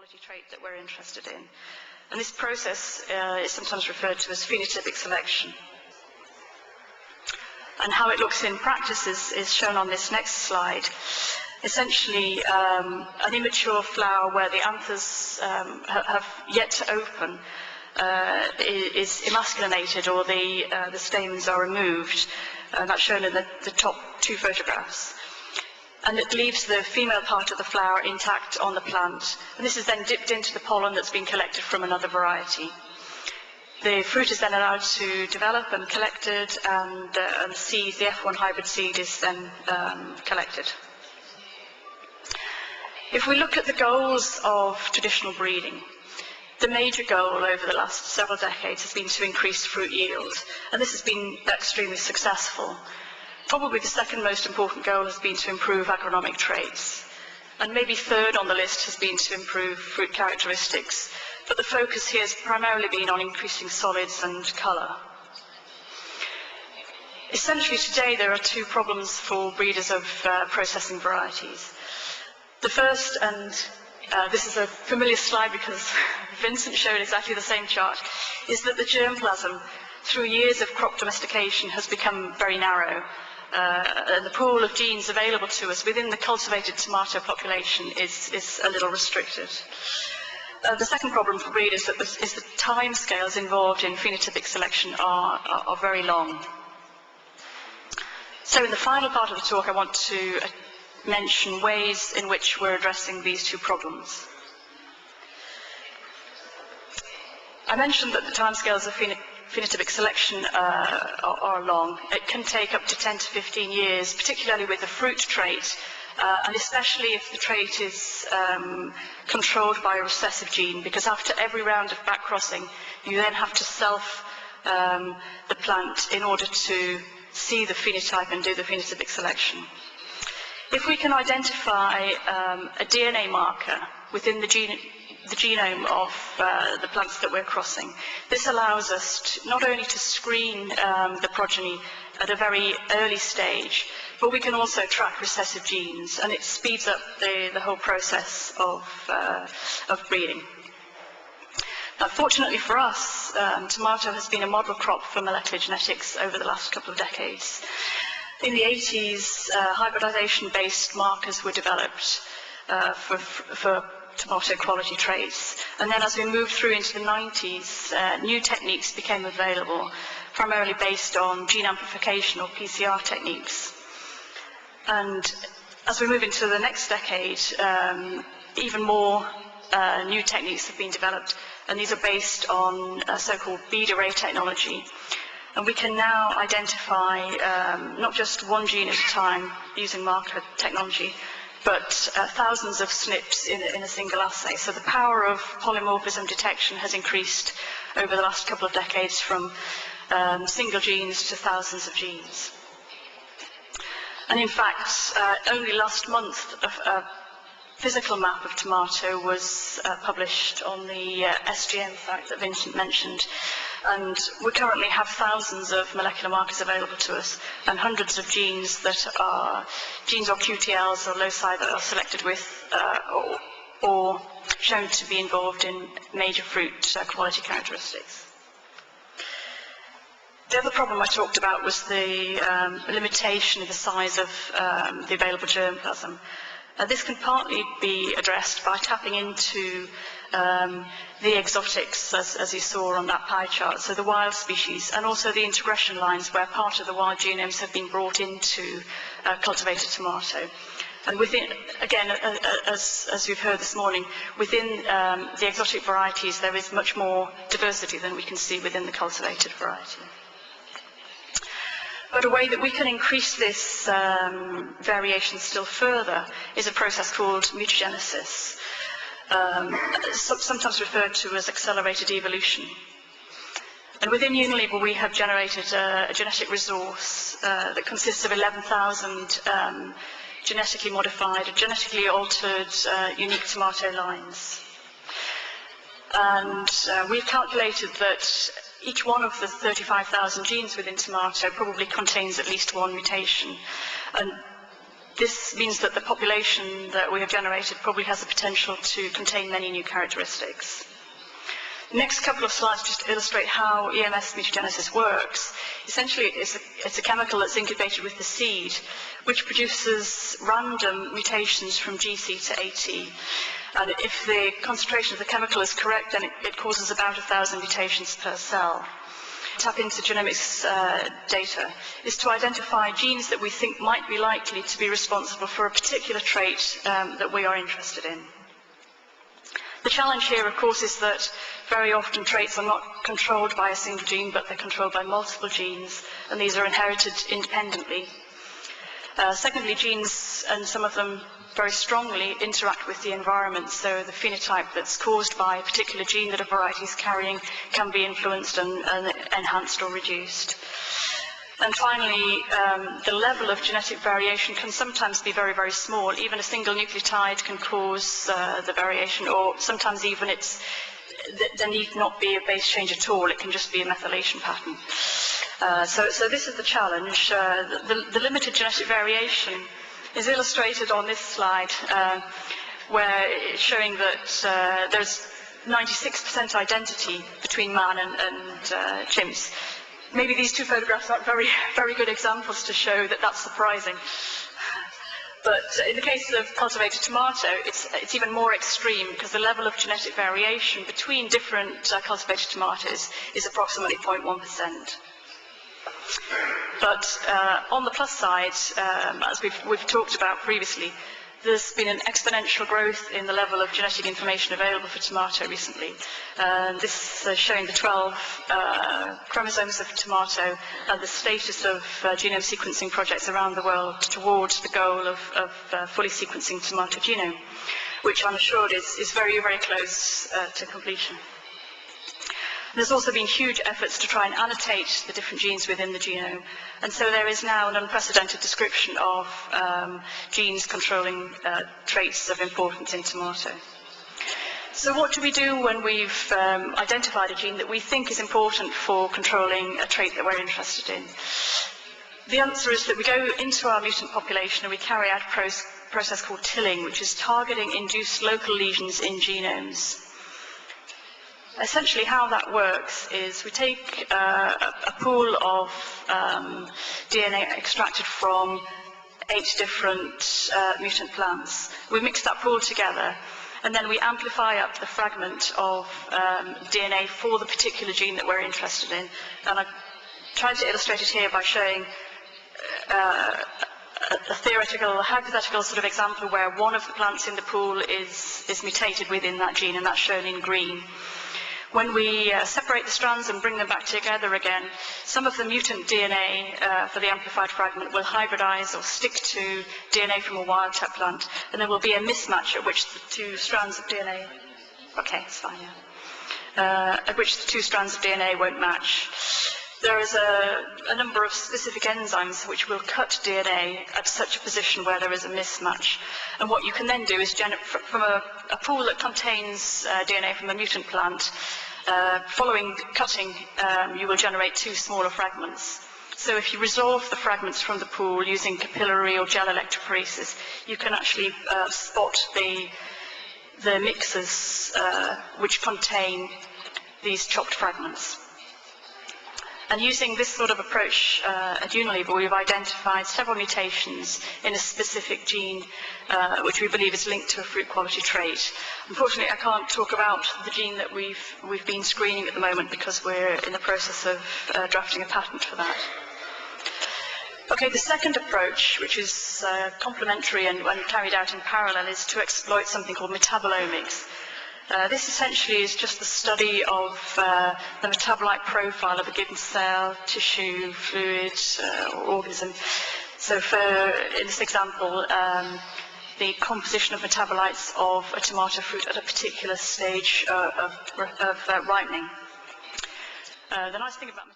quality trait that we're interested in. And this process is sometimes referred to as phenotypic selection. And how it looks in practice is shown on this next slide. Essentially, an immature flower where the anthers have yet to open is emasculinated, or the stamens are removed. That's shown in the top two photographs. And it leaves the female part of the flower intact on the plant. And this is then dipped into the pollen that's been collected from another variety. The fruit is then allowed to develop and collected, and seed, the F1 hybrid seed, is then collected. If we look at the goals of traditional breeding, the major goal over the last several decades has been to increase fruit yield, and this has been extremely successful. Probably the second most important goal has been to improve agronomic traits, and maybe third on the list has been to improve fruit characteristics, but the focus here has primarily been on increasing solids and colour. Essentially today there are two problems for breeders of processing varieties. The first, and this is a familiar slide because Vincent showed exactly the same chart, is that the germplasm, through years of crop domestication, has become very narrow. And the pool of genes available to us within the cultivated tomato population is a little restricted. The second problem for breeders is the time scales involved in phenotypic selection are very long. So in the final part of the talk, I want to mention ways in which we're addressing these two problems. I mentioned that the timescales of phenotypic selection are long. It can take up to 10 to 15 years, particularly with the fruit trait, and especially if the trait is controlled by a recessive gene, because after every round of backcrossing, you then have to self the plant in order to see the phenotype and do the phenotypic selection. If we can identify a DNA marker within the genome of the plants that we're crossing, this allows us not only to screen the progeny at a very early stage, but we can also track recessive genes, and it speeds up the whole process of breeding. Now, fortunately for us, tomato has been a model crop for molecular genetics over the last couple of decades. In the 80s, hybridization-based markers were developed for tomato quality traits. And then as we moved through into the 90s, new techniques became available, primarily based on gene amplification or PCR techniques. And as we move into the next decade, even more new techniques have been developed, and these are based on so-called bead array technology. And we can now identify not just one gene at a time using marker technology, but thousands of SNPs in a single assay. So the power of polymorphism detection has increased over the last couple of decades from single genes to thousands of genes. And in fact, only last month, a physical map of tomato was published on the SGM site that Vincent mentioned. And we currently have thousands of molecular markers available to us, and hundreds of genes that are genes or QTLs or loci that are selected with or shown to be involved in major fruit quality characteristics. The other problem I talked about was the limitation of the size of the available germplasm. This can partly be addressed by tapping into the exotics, as you saw on that pie chart, so the wild species, and also the integration lines where part of the wild genomes have been brought into cultivated tomato. And within, again, as we've heard this morning, within the exotic varieties there is much more diversity than we can see within the cultivated variety. But a way that we can increase this variation still further is a process called mutagenesis, sometimes referred to as accelerated evolution. And within Unilever we have generated a genetic resource that consists of 11,000 genetically modified, genetically altered, unique tomato lines. And we've calculated that each one of the 35,000 genes within tomato probably contains at least one mutation. And This means that the population that we have generated probably has the potential to contain many new characteristics. The next couple of slides just illustrate how EMS mutagenesis works. Essentially, it's a chemical that's incubated with the seed, which produces random mutations from GC to AT. And if the concentration of the chemical is correct, then it causes about 1,000 mutations per cell. Tap into genomics data is to identify genes that we think might be likely to be responsible for a particular trait that we are interested in. The challenge here, of course, is that very often traits are not controlled by a single gene, but they're controlled by multiple genes, and these are inherited independently. Secondly, genes, and some of them very strongly, interact with the environment, so the phenotype that's caused by a particular gene that a variety is carrying can be influenced and enhanced or reduced. And finally, the level of genetic variation can sometimes be very, very small. Even a single nucleotide can cause the variation, or sometimes even there need not be a base change at all. It can just be a methylation pattern. So this is the challenge. The limited genetic variation is illustrated on this slide, where it's showing that there's 96% identity between man and chimps. Maybe these two photographs aren't very, very good examples to show that that's surprising. But in the case of cultivated tomato, it's even more extreme, because the level of genetic variation between different cultivated tomatoes is approximately 0.1%. But on the plus side, as we've talked about previously, there's been an exponential growth in the level of genetic information available for tomato recently. This is showing the 12 chromosomes of tomato and the status of genome sequencing projects around the world towards the goal of fully sequencing tomato genome, which I'm assured is very, very close to completion. There's also been huge efforts to try and annotate the different genes within the genome, and so there is now an unprecedented description of genes controlling traits of importance in tomato. So what do we do when we've identified a gene that we think is important for controlling a trait that we're interested in? The answer is that we go into our mutant population and we carry out a process called tilling, which is targeting induced local lesions in genomes. Essentially how that works is we take a pool of DNA extracted from 8 different mutant plants. We mix that pool together, and then we amplify up the fragment of DNA for the particular gene that we're interested in. And I've tried to illustrate it here by showing a theoretical, hypothetical sort of example where one of the plants in the pool is mutated within that gene, and that's shown in green. When we separate the strands and bring them back together again, some of the mutant DNA for the amplified fragment will hybridize or stick to DNA from a wild-type plant, and there will be a mismatch at which the two strands of DNA, at which the two strands of DNA won't match. There is a number of specific enzymes which will cut DNA at such a position where there is a mismatch. And what you can then do is, from a pool that contains DNA from a mutant plant, following cutting, you will generate 2 smaller fragments. So if you resolve the fragments from the pool using capillary or gel electrophoresis, you can actually spot the mixes which contain these chopped fragments. And using this sort of approach at Unilever, we've identified several mutations in a specific gene which we believe is linked to a fruit quality trait. Unfortunately, I can't talk about the gene that we've been screening at the moment because we're in the process of drafting a patent for that. Okay, the second approach, which is complementary and carried out in parallel, is to exploit something called metabolomics. This essentially is just the study of the metabolite profile of a given cell, tissue, fluid, or organism. So in this example, the composition of metabolites of a tomato fruit at a particular stage of ripening. The nice thing about